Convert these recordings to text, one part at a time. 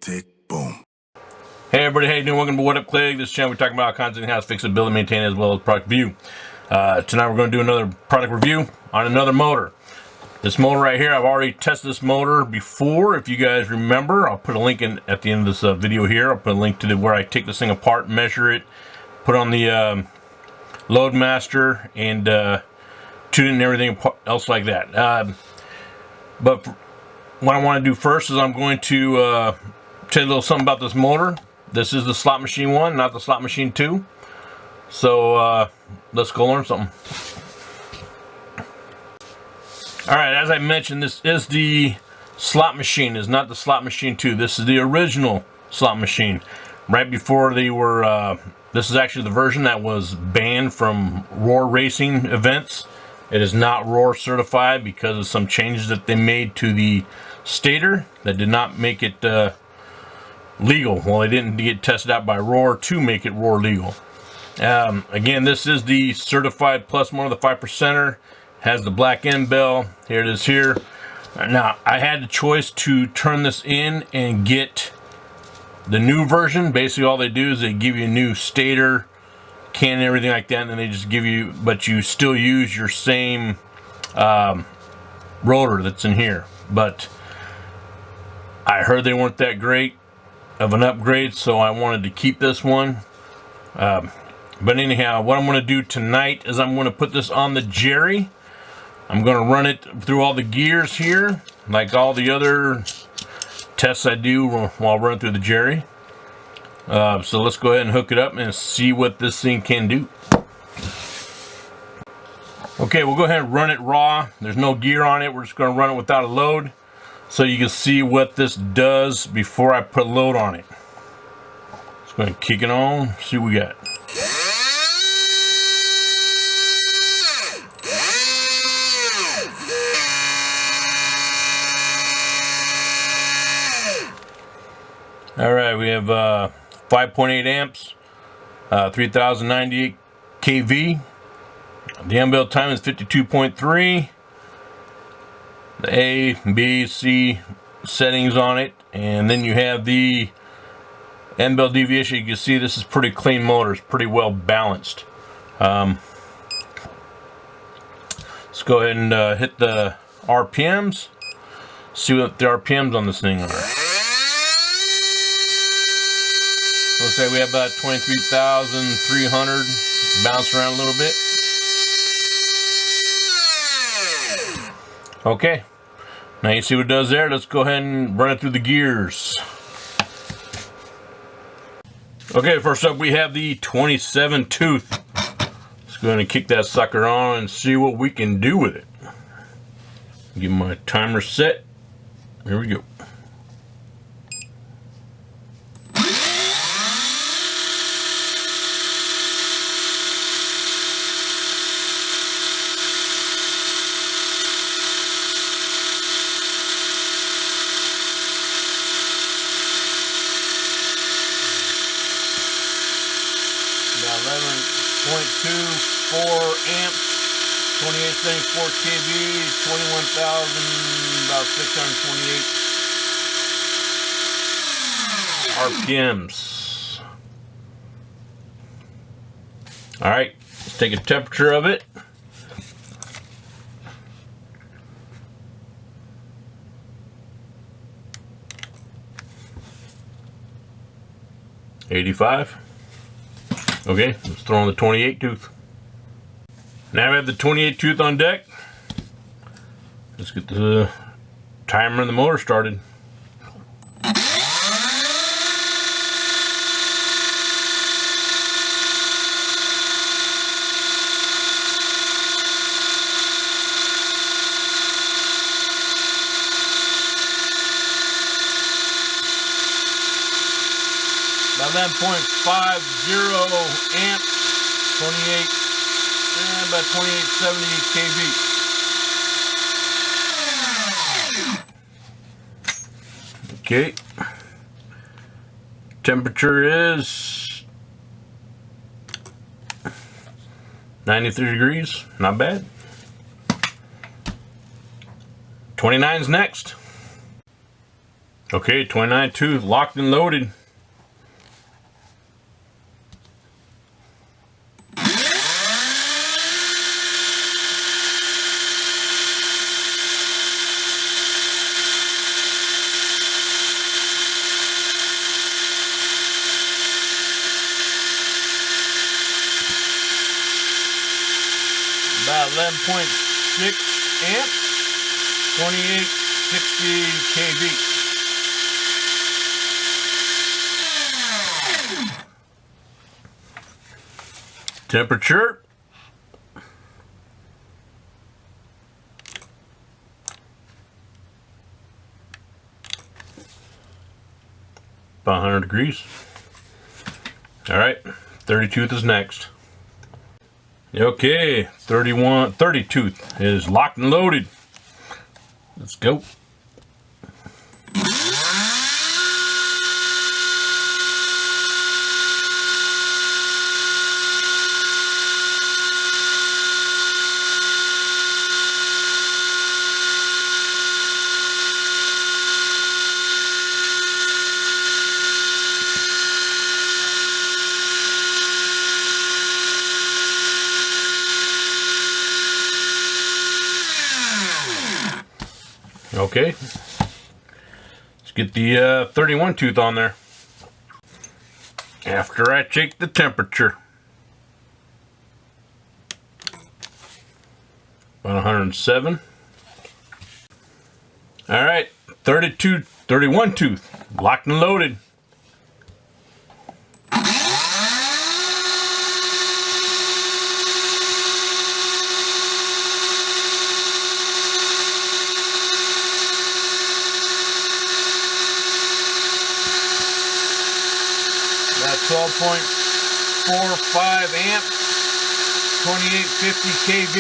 tick, boom. Hey everybody, how you doing? Welcome to What Up Clegg. This channel we're talking about content in-house, fixability, maintain, as well as product review. Tonight we're going to do another product review on another motor. This motor right here, I've already tested this motor before. If you guys remember, I'll put a link in at the end of this video here. I'll put a link to where I take this thing apart, measure it, put on the Loadmaster, and tune it and everything else like that. But what I want to do first is I'm going to tell you a little something about this motor. This is the Slot Machine 1, not the Slot Machine 2. So let's go learn something. Alright, as I mentioned, this is the Slot Machine. It's not the Slot Machine 2. This is the original Slot Machine. Right before they were, this is actually the version that was banned from Roar racing events. It is not Roar certified because of some changes that they made to the stator that did not make it legal. Well, they didn't get tested out by Roar to make it Roar legal. Again, this is the certified plus one of the 5%er. Has the black end bell. Here it is here. Now, I had the choice to turn this in and get the new version. Basically, all they do is they give you a new stator, can, and everything like that, and then they just give you, but you still use your same rotor that's in here. But I heard they weren't that great of an upgrade, so I wanted to keep this one. But anyhow, what I'm going to do tonight is I'm going to put this on the Jerry. I'm going to run it through all the gears here, like all the other tests I do while running through the Jerry. So let's go ahead and hook it up and see what this thing can do. Okay, we'll go ahead and run it raw. There's no gear on it. We're just going to run it without a load so you can see what this does before I put load on it. Just going to kick it on, see what we got. Alright, we have 5.8 amps, 3098 kV. The end-bell time is 52.3. The A, B, C settings on it. And then you have the end-bell deviation. You can see this is pretty clean motor. It's pretty well balanced. Let's go ahead and hit the RPMs. See what the RPMs on this thing are. Looks like we have about 23,300. Bounce around a little bit. Okay. Now you see what it does there. Let's go ahead and run it through the gears. Okay, first up we have the 27 tooth. Let's go ahead and kick that sucker on and see what we can do with it. Get my timer set. Here we go. About 11.24 amps, 2874 kV, 21,000, about 628 RPMs. All right, let's take a temperature of it. '85. Okay, let's throw on the 28 tooth. Now we have the 28 tooth on deck. Let's get the timer and the motor started. About 11.50 amps, 28, and about 2870 kV. Okay. Temperature is 93 degrees, not bad. 29's next. Okay, 29 tooth, locked and loaded. About 11.6 amps, 2860 kV. Temperature, about 100 degrees. All right, 30 tooth is next. Okay, 30 tooth is locked and loaded. Let's go. Okay, let's get the 31 tooth on there. After I check the temperature, about 107. All right, 31 tooth, locked and loaded. About 12.45 amps, 2850 kV.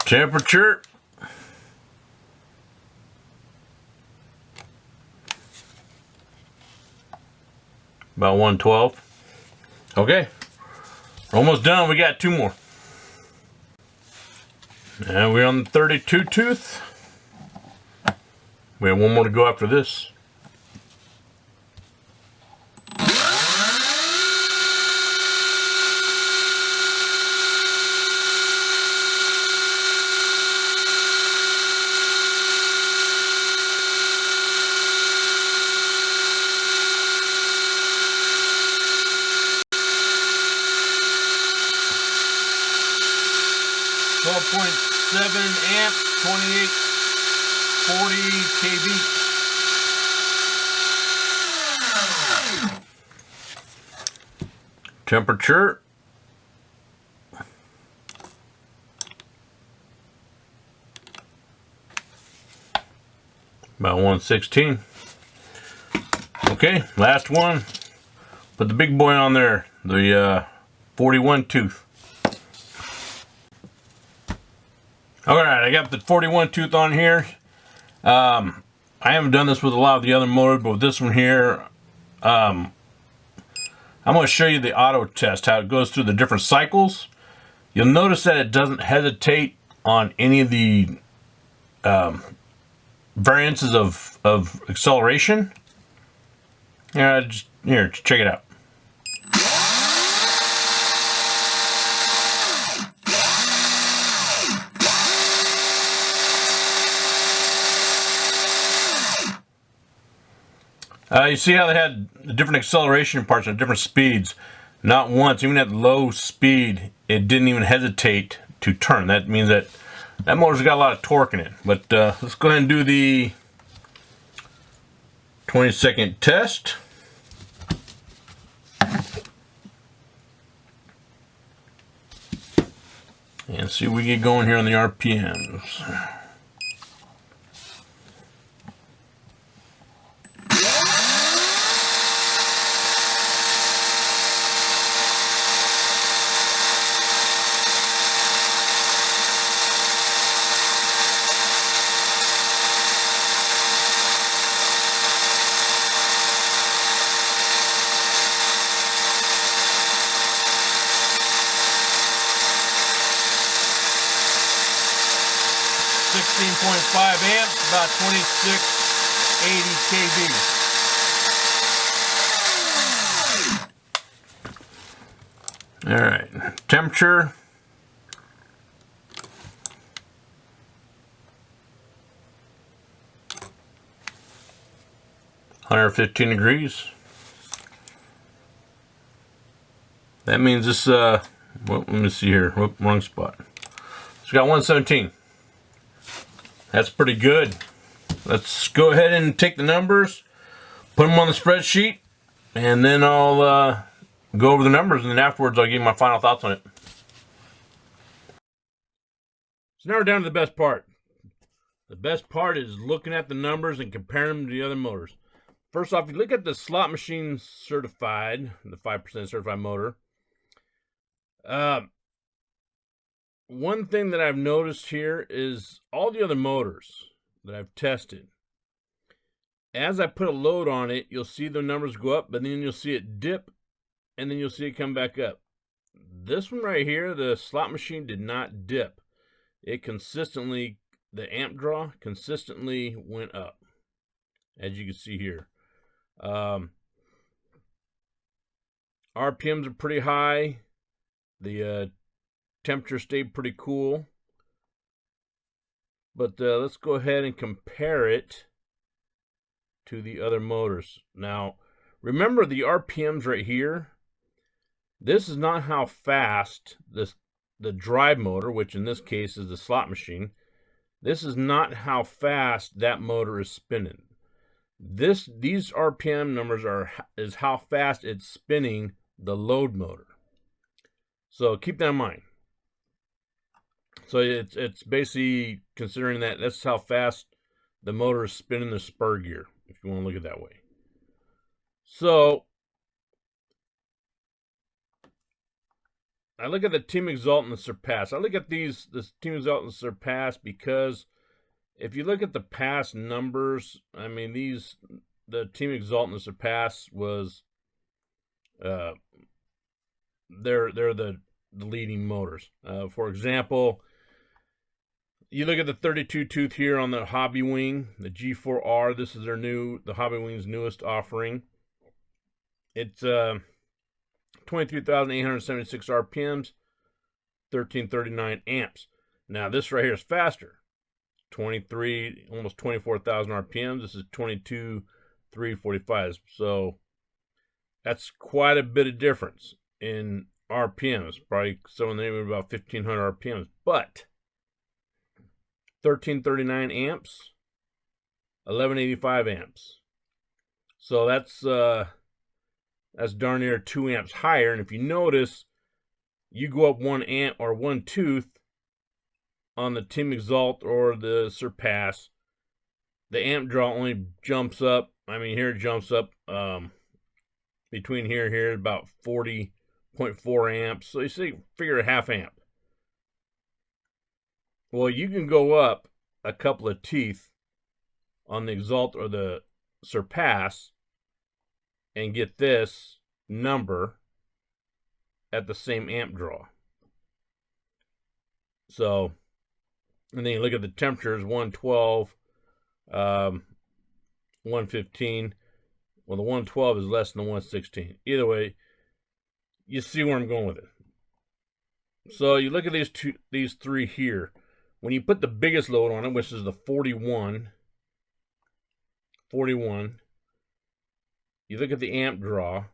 Temperature, about 112. Okay, we're almost done. We got two more. And we're on the 32 tooth. We have one more to go after this. .7 amp, 2840 kV. Temperature, about 116. Okay, last one. Put the big boy on there, the 41 tooth. Alright, I got the 41 tooth on here. I haven't done this with a lot of the other motors, but with this one here, I'm going to show you the auto test, how it goes through the different cycles. You'll notice that it doesn't hesitate on any of the variances of acceleration. Here, check it out. You see how they had the different acceleration parts at different speeds. Not once, even at low speed, it didn't even hesitate to turn. That means that that motor's got a lot of torque in it. But let's go ahead and do the 20-second test. And see if we get going here on the RPMs. 16.5 amps, about 2680 kV. All right, temperature. (115 degrees). That means this, well, let me see here. Whoop, wrong spot. It's got 117. That's pretty good. Let's go ahead and take the numbers, put them on the spreadsheet, and then I'll go over the numbers, and then afterwards I'll give you my final thoughts on it. So now we're down to the best part. The best part is looking at the numbers and comparing them to the other motors. First off, you look at the Slot Machine certified, the 5% certified motor. One thing that I've noticed here is all the other motors that I've tested, as I put a load on it, you'll see the numbers go up, but then you'll see it dip, and then you'll see it come back up. This one right here, the Slot Machine, did not dip. It consistently, the amp draw consistently went up, as you can see here. RPMs are pretty high. The temperature stayed pretty cool. But let's go ahead and compare it to the other motors. Now, remember the RPMs right here. This is not how fast the drive motor, which in this case is the Slot Machine. This is not how fast that motor is spinning. These RPM numbers is how fast it's spinning the load motor. So keep that in mind. So it's basically considering that's how fast the motor is spinning the spur gear, if you want to look at it that way. So I look at the Team Exalt and the Surpass. I look at this Team Exalt and the Surpass because if you look at the past numbers, I mean the Team Exalt and the Surpass was they're the leading motors. For example, you look at the 32 tooth here on the Hobby Wing, the G4R. This is the Hobby Wing's newest offering. It's 23,876 RPMs, 1339 amps. Now this right here is faster. Almost 24,000 RPMs. This is 22,345. So that's quite a bit of difference in RPMs. Probably somewhere in the neighborhood of about 1,500 RPMs. But 1339 amps, 1185 amps. So that's darn near 2 amps higher. And if you notice, you go up 1 amp or 1 tooth on the Team Exalt or the Surpass, the amp draw only jumps up. I mean, here it jumps up between here and here about 40.4 amps. So you see, figure a half amp. Well, you can go up a couple of teeth on the Exalt or the Surpass and get this number at the same amp draw. So, and then you look at the temperatures, 112, 115. Well, the 112 is less than the 116. Either way, you see where I'm going with it. So you look at these three here. When you put the biggest load on it, which is the 41, you look at the amp draw.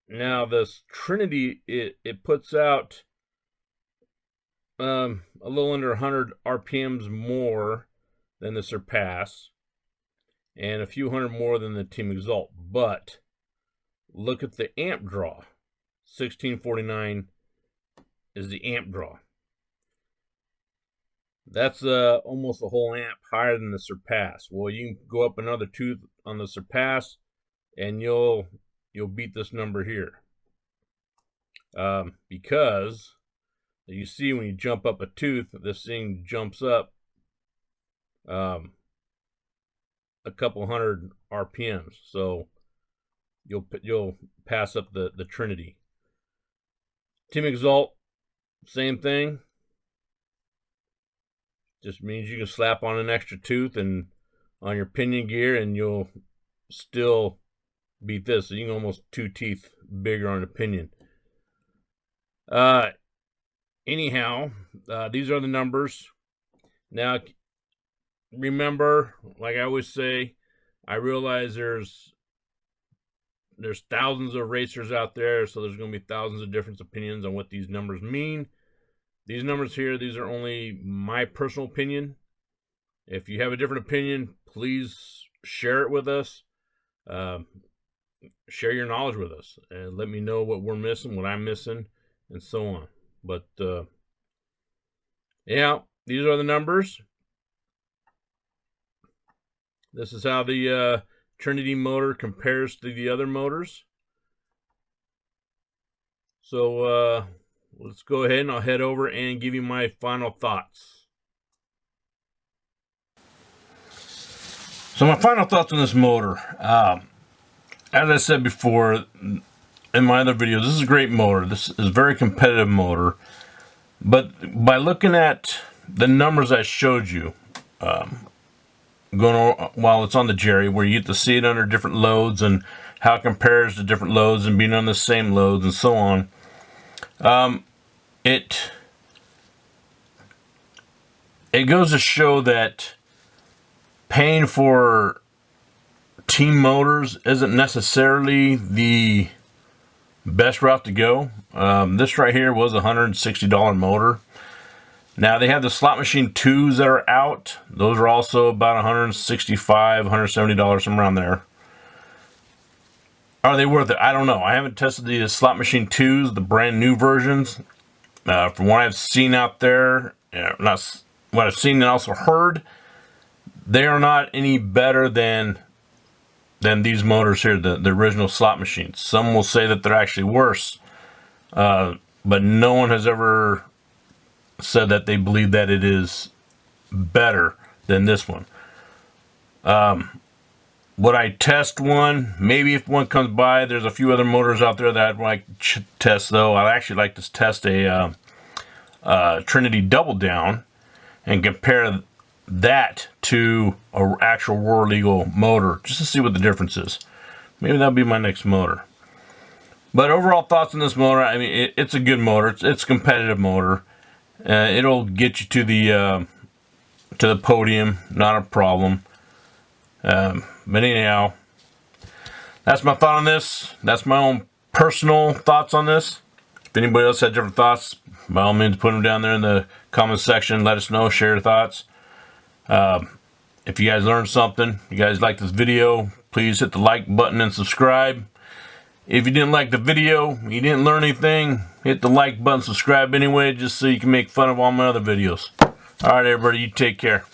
Now this Trinity, it puts out a little under 100 RPMs more than the Surpass, and a few hundred more than the Team Exalt. But look at the amp draw. 1649 is the amp draw. That's almost a whole amp higher than the Surpass. Well, you can go up another tooth on the Surpass, and you'll beat this number here. Because you see when you jump up a tooth, this thing jumps up a couple hundred RPMs. So you'll pass up the Trinity. Team Exalt, same thing. Just means you can slap on an extra tooth and on your pinion gear, and you'll still beat this. So you can almost 2 teeth bigger on a pinion. Anyhow, these are the numbers. Now, remember, like I always say, I realize there's thousands of racers out there, so there's going to be thousands of different opinions on what these numbers mean. These numbers here, these are only my personal opinion. If you have a different opinion, please share it with us. Share your knowledge with us and let me know what we're missing, what I'm missing, and so on. But yeah, these are the numbers. This is how the Trinity motor compares to the other motors. So let's go ahead and I'll head over and give you my final thoughts. So my final thoughts on this motor. As I said before in my other videos, this is a great motor. This is a very competitive motor. But by looking at the numbers I showed you, while it's on the Jerry, where you get to see it under different loads and how it compares to different loads and being on the same loads and so on, it goes to show that paying for team motors isn't necessarily the best route to go. This right here was a $160 motor. Now they have the slot machine 2s that are out. Those are also about $165, $170, somewhere around there. Are they worth it? I don't know. I haven't tested the slot machine 2s, the brand new versions. From what I've seen out there, not what I've seen and also heard, they are not any better than these motors here, the original slot machines. Some will say that they're actually worse, but no one has ever said that they believe that it is better than this one. Would I test one? Maybe if one comes by. There's a few other motors out there that I'd like to test, though. I'd actually like to test a Trinity Double Down and compare that to an actual War Eagle motor, just to see what the difference is. Maybe that'll be my next motor. But overall thoughts on this motor, I mean, it's a good motor. It's a competitive motor. It'll get you to the podium, not a problem. But anyhow, that's my thought on this. That's my own personal thoughts on this. If anybody else had different thoughts, by all means put them down there in the comment section. Let us know, share your thoughts. If you guys learned something, you guys like this video, please hit the like button and subscribe. If you didn't like the video, you didn't learn anything, hit the like button, subscribe anyway, just so you can make fun of all my other videos. Alright everybody, you take care.